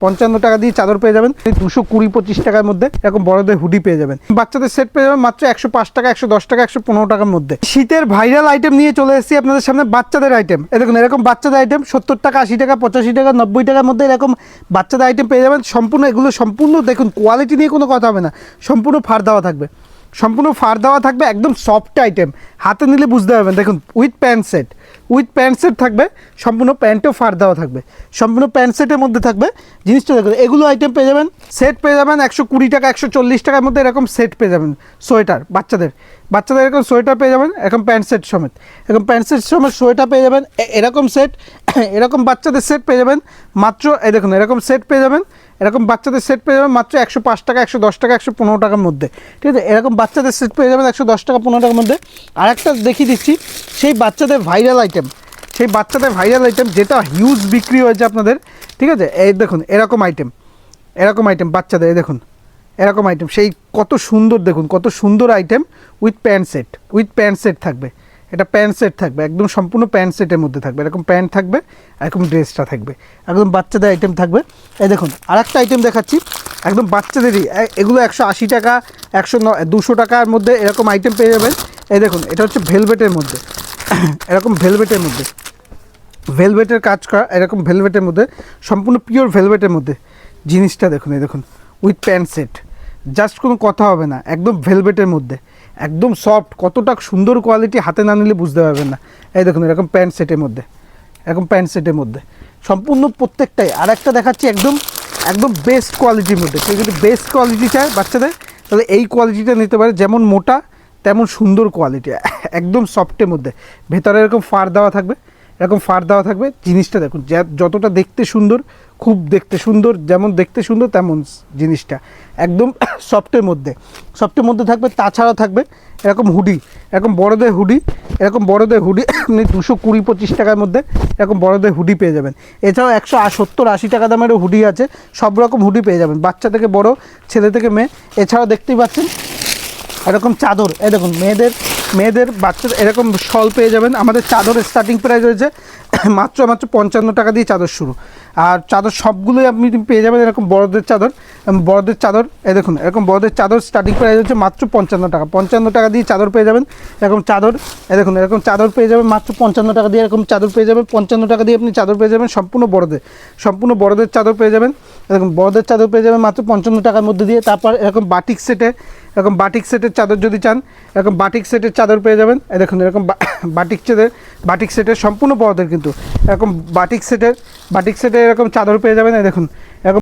55 টাকা দিয়ে চাদর পেয়ে যাবেন 220-25 টাকার মধ্যে। এরকম বড়দের হুডি পেয়ে যাবেন। বাচ্চাদের সেট পেয়ে যাবেন মাত্র 105 টাকা, 110 টাকা, 115 টাকার মধ্যে। শীতের ভাইরাল আইটেম নিয়ে চলে এসেছি আপনাদের সামনে, বাচ্চাদের আইটেম। দেখুন এরকম বাচ্চাদের আইটেম 70 টাকা, 80 টাকা, 85 টাকা, 90 টাকার মধ্যে এরকম বাচ্চাদের আইটেম পেয়ে যাবেন। সম্পূর্ণ এগুলো সম্পূর্ণ দেখুন কোয়ালিটি নিয়ে কোনো কথা হবে না, সম্পূর্ণ ফাড় দেওয়া থাকবে, সম্পূর্ণ ফাড় দেওয়া থাকবে, একদম সফট আইটেম, হাতে নিলে বুঝতে পারবেন। দেখুন উইথ প্যান্ট সেট থাকবে, সম্পূর্ণ প্যান্টও ফাড় দেওয়া থাকবে, সম্পূর্ণ প্যান্ট সেটের মধ্যে থাকবে। জিনিসটা দেখুন এগুলো আইটেম পেয়ে যাবেন, সেট পেয়ে যাবেন 120 টাকা, 140 টাকার মধ্যে এরকম সেট পেয়ে যাবেন। সোয়েটার বাচ্চাদের এরকম সোয়েটার পেয়ে যাবেন, এরকম প্যান্ট সেট সমেত, এরকম প্যান্ট সেট সমেত সোয়েটার পেয়ে যাবেন। এরকম সেট এরকম বাচ্চাদের সেট পেয়ে যাবেন মাত্র, এই দেখুন এরকম সেট পেয়ে যাবেন, এরকম বাচ্চাদের সেট পেয়ে যাবেন মাত্র 105 টাকা, 110 টাকা, 115 টাকার মধ্যে। ঠিক আছে, এরকম বাচ্চাদের সেট পেয়ে যাবেন 110 টাকা, 15 টাকার মধ্যে। আরেকটা দেখিয়ে দিচ্ছি সেই বাচ্চাদের ভাইরাল আইটেম, যেটা হিউজ বিক্রি হয়েছে আপনাদের। ঠিক আছে, এই দেখুন এরকম আইটেম বাচ্চাদের, এই দেখুন এরকম আইটেম, সেই কত সুন্দর, দেখুন কত সুন্দর আইটেম। উইথ প্যান্ট সেট থাকবে, এটা প্যান্ট সেট থাকবে, একদম সম্পূর্ণ প্যান্ট সেটের মধ্যে থাকবে। এরকম প্যান্ট থাকবে, এরকম ড্রেসটা থাকবে, একদম বাচ্চাদের আইটেম থাকবে। এই দেখুন আরেকটা আইটেম দেখাচ্ছি, একদম বাচ্চাদেরই। এগুলো 180 টাকা, 200 টাকার মধ্যে এরকম আইটেম পেয়ে যাবেন। এই দেখুন এটা হচ্ছে ভেলভেটের মধ্যে, এরকম ভেলভেটের কাজ করা, এরকম ভেলভেটের মধ্যে, সম্পূর্ণ পিওর ভেলভেটের মধ্যে। জিনিসটা দেখুন, এই দেখুন উইথ প্যান্ট সেট, জাস্ট কোনো কথা হবে না, একদম ভেলভেটের মধ্যে, একদম সফট, কতটা সুন্দর কোয়ালিটি, হাতে না নিলে বুঝতে পারবেন না। এই দেখুন এরকম প্যান্ট সেটের মধ্যে, সম্পূর্ণ প্রত্যেকটাই। আর একটা দেখাচ্ছি একদম বেস্ট কোয়ালিটির মধ্যে। কেউ যদি বেস্ট কোয়ালিটি চায় বাচ্চাদের, তাহলে এই কোয়ালিটিটা নিতে পারে। যেমন মোটা তেমন সুন্দর কোয়ালিটি, একদম সফটের মধ্যে, ভেতরে এরকম ফাড় দেওয়া থাকবে, জিনিসটা দেখুন যতটা দেখতে সুন্দর, খুব দেখতে সুন্দর, যেমন দেখতে সুন্দর তেমন জিনিসটা, একদম সফটের মধ্যে থাকবে। তাছাড়াও থাকবে এরকম হুডি, এরকম বড়দের হুডি আপনি 220-25 টাকার মধ্যে এরকম বড়দের হুডি পেয়ে যাবেন। এছাড়াও 170-80 টাকা দামেরও হুডি আছে, সব রকম হুডি পেয়ে যাবেন, বাচ্চা থেকে বড়, ছেলে থেকে মেয়ে। এছাড়াও দেখতেই পাচ্ছেন এরকম চাদর, এই দেখুন মেয়েদের বাচ্চাদের এরকম শল পেয়ে যাবেন। আমাদের চাদরের স্টার্টিং প্রাইস রয়েছে মাত্র 55 টাকা দিয়ে চাদর শুরু। আর চাদর সবগুলোই আপনি পেয়ে যাবেন এরকম বড়দের চাদর, এই দেখুন এরকম বড়দের চাদর স্টার্টিং প্রাইস হচ্ছে মাত্র 55 টাকা দিয়ে চাদর পেয়ে যাবেন। এরকম চাদর, এই দেখুন এরকম চাদর পেয়ে যাবেন মাত্র 55 টাকা দিয়ে, এরকম চাদর পেয়ে যাবেন 55 টাকা দিয়ে আপনি চাদর পেয়ে যাবেন। সম্পূর্ণ বড়দের চাদর পেয়ে যাবেন, এরকম বড়দের চাদর পেয়ে যাবেন মাত্র 55 টাকার মধ্যে দিয়ে। তারপর এরকম বাটিক সেটের চাদর যদি চান, এরকম বাটিক সেটের চাদর পেয়ে যাবেন। এই দেখুন এরকম বাটিক সেটের সম্পূর্ণ বড়দের, কিন্তু এরকম বাটিক সেটের এরকম চাদর পেয়ে যাবেন। এই দেখুন